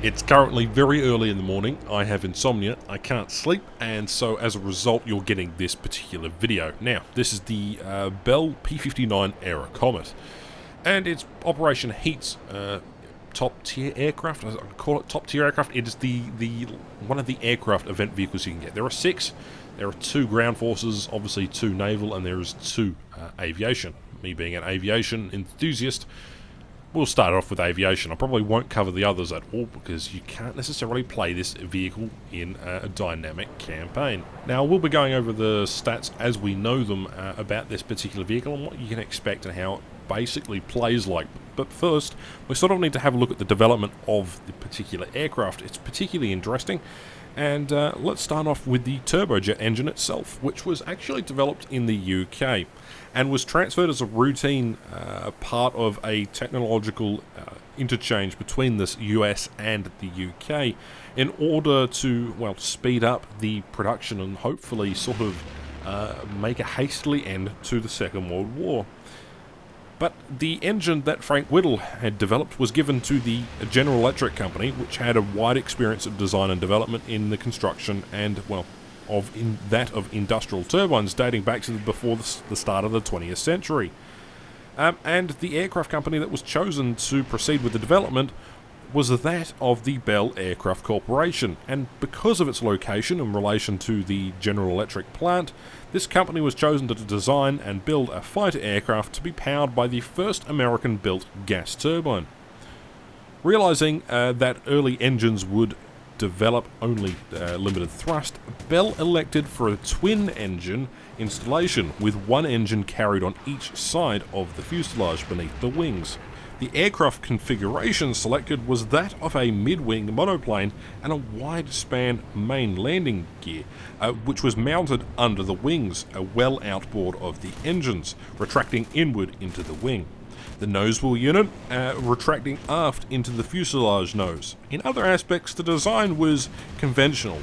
It's currently very early in the morning, I have insomnia, I can't sleep, and so as a result you're getting this particular video. Now, this is the Bell P-59 Airacobra, and its operation heats top-tier aircraft. I call it top-tier aircraft. It is the one of the aircraft event vehicles you can get. There are 6. There are 2 ground forces, obviously 2 naval, and there is 2 aviation. Me being an aviation enthusiast, we'll start off with aviation. I probably won't cover the others at all because you can't necessarily play this vehicle in a dynamic campaign. Now, we'll be going over the stats as we know them about this particular vehicle and what you can expect and how it basically plays like. But first, we sort of need to have a look at the development of the particular aircraft. It's particularly interesting. And let's start off with the turbojet engine itself, which was actually developed in the UK and was transferred as a routine part of a technological interchange between the US and the UK in order to, well, speed up the production and hopefully sort of make a hastily end to the Second World War. But the engine that Frank Whittle had developed was given to the General Electric company, which had a wide experience of design and development in the construction and, well, of industrial turbines dating back to before the start of the 20th century. And the aircraft company that was chosen to proceed with the development was that of the Bell Aircraft Corporation, and because of its location in relation to the General Electric plant, this company was chosen to design and build a fighter aircraft to be powered by the first American-built gas turbine. Realizing that early engines would develop only limited thrust, Bell elected for a twin-engine installation with one engine carried on each side of the fuselage beneath the wings. The aircraft configuration selected was that of a mid-wing monoplane and a wide-span main landing gear, which was mounted under the wings, well outboard of the engines, retracting inward into the wing. The nosewheel unit retracting aft into the fuselage nose. In other aspects, the design was conventional,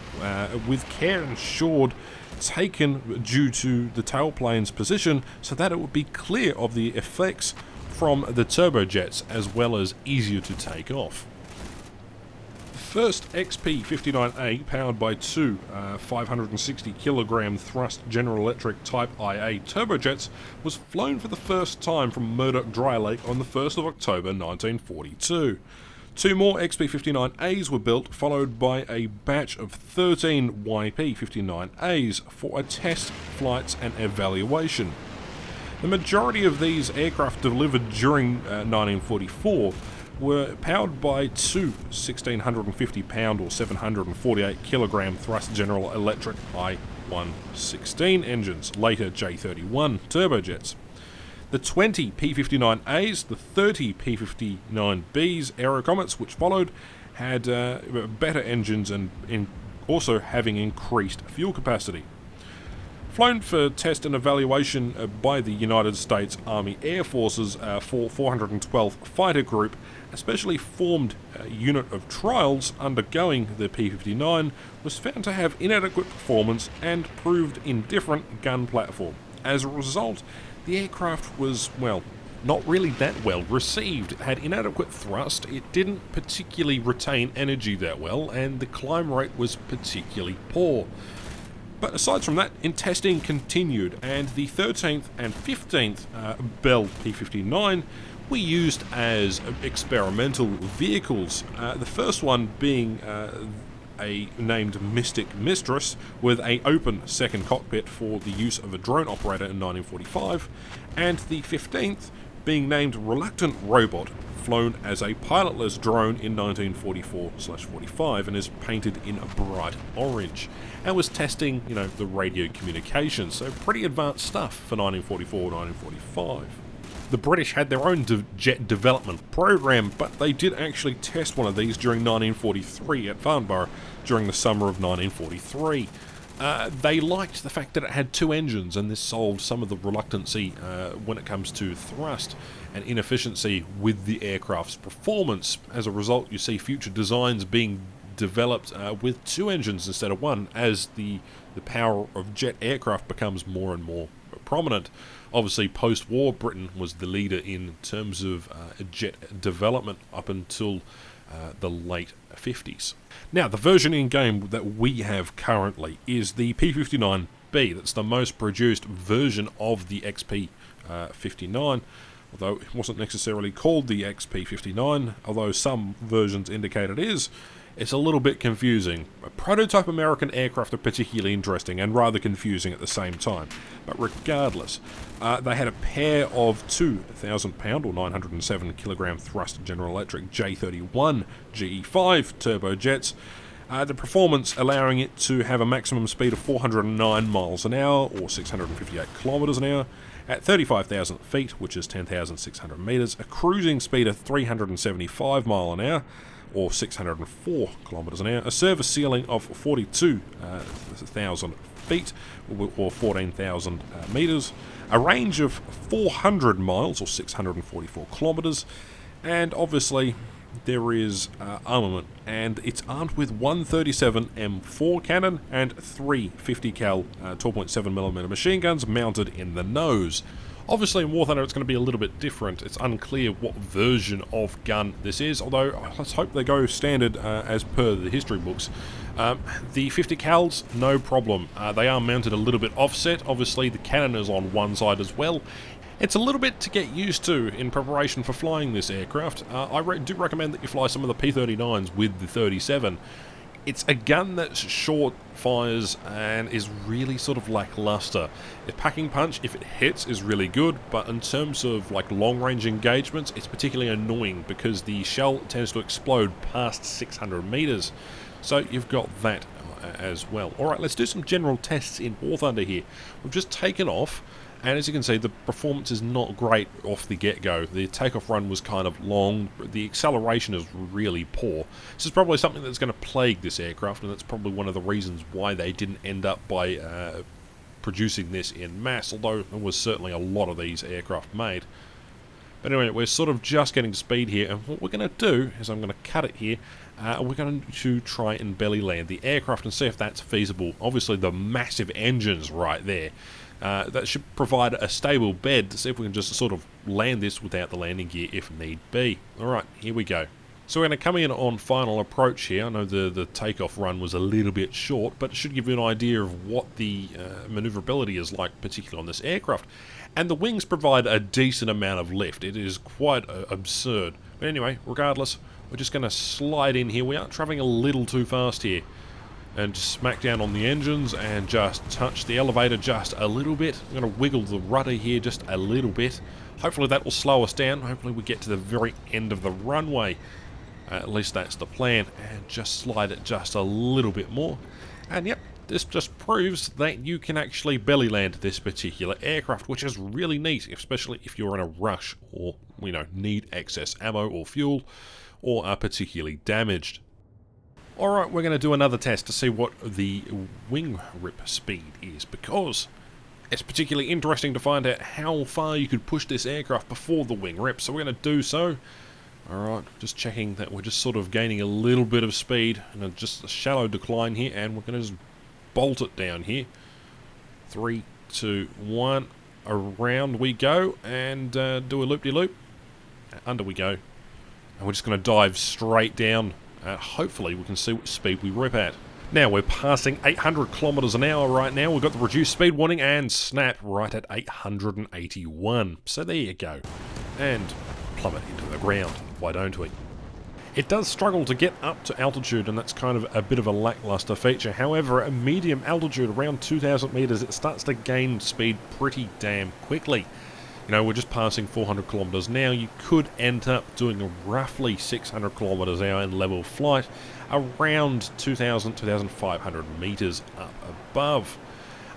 with care ensured taken due to the tailplane's position so that it would be clear of the effects from the turbojets as well as easier to take off. The first XP-59A, powered by 2 560kg thrust General Electric Type IA turbojets, was flown for the first time from Murdoch Dry Lake on the 1st of October 1942. 2 more XP-59As were built, followed by a batch of 13 YP-59As for a test, flights and evaluation. The majority of these aircraft delivered during 1944 were powered by 2 1,650-pound or 748kg thrust General Electric I-116 engines, later J31 turbojets. The 20 P-59As, the 30 P-59Bs Airacobras which followed had better engines and also having increased fuel capacity. Flown for test and evaluation by the United States Army Air Forces 412 Fighter Group, a specially formed unit of trials undergoing the P-59 was found to have inadequate performance and proved indifferent gun platform. As a result, the aircraft was, well, not really that well received. It had inadequate thrust, it didn't particularly retain energy that well, and the climb rate was particularly poor. But aside from that, testing continued, and the 13th and 15th Bell P-59 were used as experimental vehicles. The first one being named Mystic Mistress, with an open second cockpit for the use of a drone operator in 1945, and the 15th being named Reluctant Robot, flown as a pilotless drone in 1944/45 and is painted in a bright orange, and was testing, the radio communications, so pretty advanced stuff for 1944-1945. The British had their own jet development program, but they did actually test one of these during 1943 at Farnborough during the summer of 1943. They liked the fact that it had 2 engines, and this solved some of the reluctancy when it comes to thrust and inefficiency with the aircraft's performance. As a result, you see future designs being developed with 2 engines instead of 1, as the power of jet aircraft becomes more and more prominent. Obviously, post-war, Britain was the leader in terms of jet development up until the late 50s. Now, the version in-game that we have currently is the P59B. That's the most produced version of the XP59, although it wasn't necessarily called the XP59, although some versions indicate it is. It's a little bit confusing. Prototype American aircraft are particularly interesting and rather confusing at the same time. But regardless, they had a pair of 2,000-pound or 907-kilogram thrust General Electric J31 GE5 turbojets. The performance allowing it to have a maximum speed of 409 miles an hour or 658 kilometers an hour at 35,000 feet, which is 10,600 meters, a cruising speed of 375 miles an hour or 604 kilometers an hour, a service ceiling of 42,000 feet or 14,000 meters, a range of 400 miles or 644 kilometers, and obviously there is armament, and it's armed with 137 M4 cannon and 3 50 cal 12.7mm machine guns mounted in the nose. Obviously in War Thunder it's going to be a little bit different. It's unclear what version of gun this is, although let's hope they go standard as per the history books. The 50 cals, no problem. They are mounted a little bit offset. Obviously the cannon is on one side as well. It's a little bit to get used to in preparation for flying this aircraft. I do recommend that you fly some of the P-39s with the 37. It's a gun that's short, fires, and is really sort of lackluster. The packing punch, if it hits, is really good, but in terms of like long-range engagements, it's particularly annoying because the shell tends to explode past 600 meters. So you've got that as well. Alright, let's do some general tests in War Thunder here. We've just taken off, and as you can see, the performance is not great off the get-go. The takeoff run was kind of long, the acceleration is really poor. This is probably something that's going to plague this aircraft, and that's probably one of the reasons why they didn't end up by producing this in mass, although there was certainly a lot of these aircraft made. But anyway, we're sort of just getting speed here, and what we're going to do is I'm going to cut it here. We're going to try and belly land the aircraft and see if that's feasible. Obviously the massive engines right there. That should provide a stable bed to see if we can just sort of land this without the landing gear if need be. Alright, here we go. So we're going to come in on final approach here. I know the takeoff run was a little bit short, but it should give you an idea of what the maneuverability is like, particularly on this aircraft. And the wings provide a decent amount of lift. It is quite absurd. But anyway, regardless, we're just going to slide in here. We are travelling a little too fast here. And just smack down on the engines and just touch the elevator just a little bit. I'm going to wiggle the rudder here just a little bit. Hopefully that will slow us down. Hopefully we get to the very end of the runway. At least that's the plan. And just slide it just a little bit more. And yep, this just proves that you can actually belly land this particular aircraft, which is really neat, especially if you're in a rush or, need excess ammo or fuel or are particularly damaged. Alright, we're going to do another test to see what the wing rip speed is, because it's particularly interesting to find out how far you could push this aircraft before the wing rip, so we're going to do so. Alright, just checking that we're just sort of gaining a little bit of speed, and just a shallow decline here, and we're going to just bolt it down here. 3, 2, 1, around we go, and do a loop-de-loop. Under we go. And we're just going to dive straight down. Hopefully we can see what speed we rip at. Now we're passing 800 kilometers an hour right now. We've got the reduced speed warning and snap right at 881. So there you go. And plummet into the ground. Why don't we? It does struggle to get up to altitude, and that's kind of a bit of a lackluster feature. However, at medium altitude, around 2,000 meters, it starts to gain speed pretty damn quickly. We're just passing 400 kilometers now. You could end up doing roughly 600 kilometers an hour in level flight, around 2,000, 2,500 meters up above.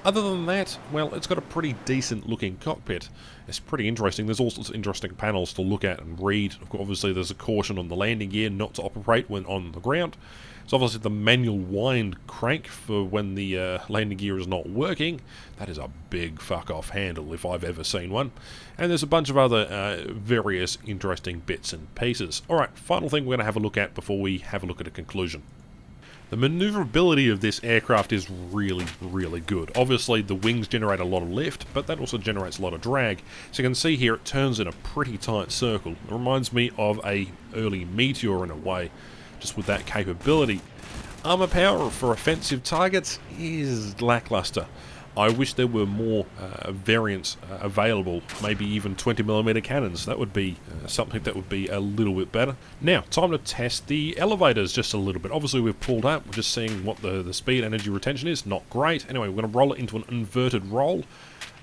Other than that, well, it's got a pretty decent looking cockpit. It's pretty interesting. There's all sorts of interesting panels to look at and read. Obviously, there's a caution on the landing gear not to operate when on the ground. It's obviously the manual wind crank for when the landing gear is not working. That is a big fuck-off handle if I've ever seen one. And there's a bunch of other various interesting bits and pieces. Alright, final thing we're going to have a look at before we have a look at a conclusion. The maneuverability of this aircraft is really, really good. Obviously, the wings generate a lot of lift, but that also generates a lot of drag. So you can see here it turns in a pretty tight circle. It reminds me of a early Meteor in a way, just with that capability. Armor power for offensive targets is lackluster. I wish there were more variants available, maybe even 20mm cannons. That would be something that would be a little bit better. Now, time to test the elevators just a little bit. Obviously, we've pulled up, we're just seeing what the speed energy retention is. Not great. Anyway, we're going to roll it into an inverted roll,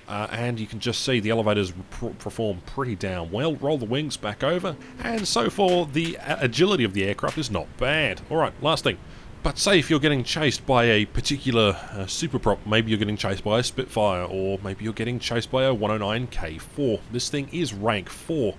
and you can just see the elevators perform pretty damn well. Roll the wings back over, and so far, the agility of the aircraft is not bad. Alright, last thing. But say if you're getting chased by a particular super prop, maybe you're getting chased by a Spitfire, or maybe you're getting chased by a 109K4. This thing is rank 4.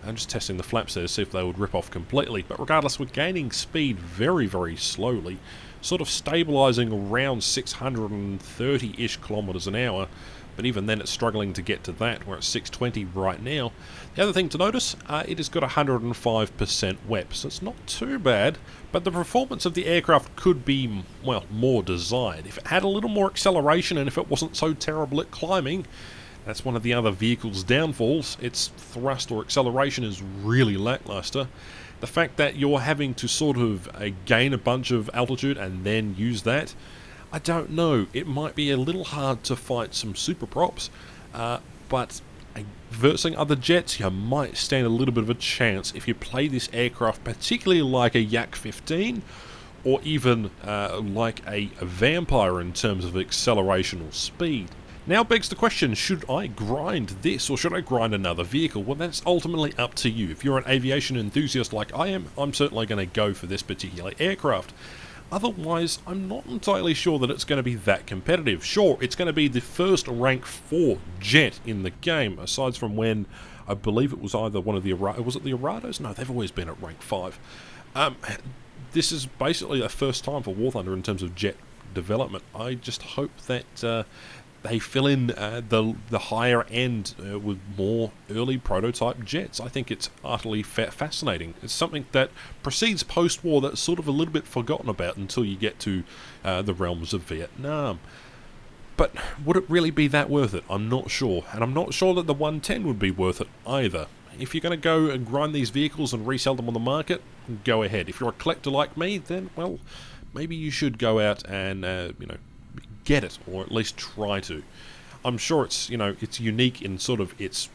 I'm just testing the flaps there to see if they would rip off completely. But regardless, we're gaining speed very, very slowly, sort of stabilising around 630-ish kilometres an hour. But even then it's struggling to get to that. We're at 620 right now. The other thing to notice, it has got 105% WEP, so it's not too bad, but the performance of the aircraft could be, well, more desired. If it had a little more acceleration and if it wasn't so terrible at climbing, that's one of the other vehicle's downfalls. Its thrust or acceleration is really lackluster. The fact that you're having to sort of gain a bunch of altitude and then use that, I don't know, it might be a little hard to fight some super props, but versing other jets, you might stand a little bit of a chance if you play this aircraft particularly like a Yak 15, or even like a Vampire in terms of acceleration or speed. Now begs the question, should I grind this or should I grind another vehicle? Well, that's ultimately up to you. If you're an aviation enthusiast like I am, I'm certainly going to go for this particular aircraft. Otherwise, I'm not entirely sure that it's going to be that competitive. Sure, it's going to be the first rank 4 jet in the game, aside from when I believe it was either one of the was it the Arados? No, they've always been at rank 5. This is basically a first time for War Thunder in terms of jet development. I just hope that they fill in the higher end with more early prototype jets. I think it's utterly fascinating. It's something that precedes post-war that's sort of a little bit forgotten about until you get to the realms of Vietnam. But would it really be that worth it? I'm not sure. And I'm not sure that the 110 would be worth it either. If you're going to go and grind these vehicles and resell them on the market, go ahead. If you're a collector like me, then, well, maybe you should go out and, get it, or at least try to. I'm sure it's, it's unique in sort of its,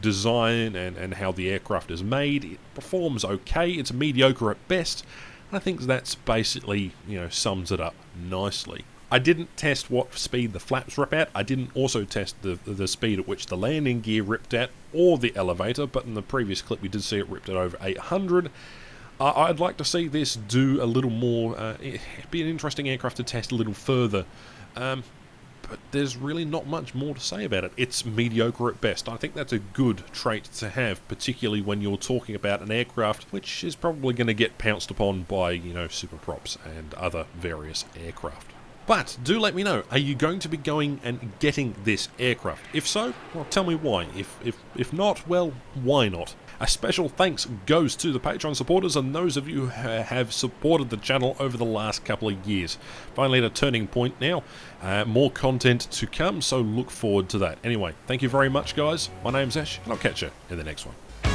design and how the aircraft is made. It performs okay. It's mediocre at best. And I think that's basically, sums it up nicely. I didn't test what speed the flaps rip at. I didn't also test the speed at which the landing gear ripped at, or the elevator, but in the previous clip we did see it ripped at over 800. I'd like to see this do a little more, it'd be an interesting aircraft to test a little further. But there's really not much more to say about it. It's mediocre at best. I think that's a good trait to have, particularly when you're talking about an aircraft which is probably going to get pounced upon by, super props and other various aircraft. But do let me know, are you going to be going and getting this aircraft? If so, well, tell me why. If not, well, why not? A special thanks goes to the Patreon supporters and those of you who have supported the channel over the last couple of years. Finally at a turning point now. More content to come, so look forward to that. Anyway, thank you very much, guys. My name's Ash, and I'll catch you in the next one.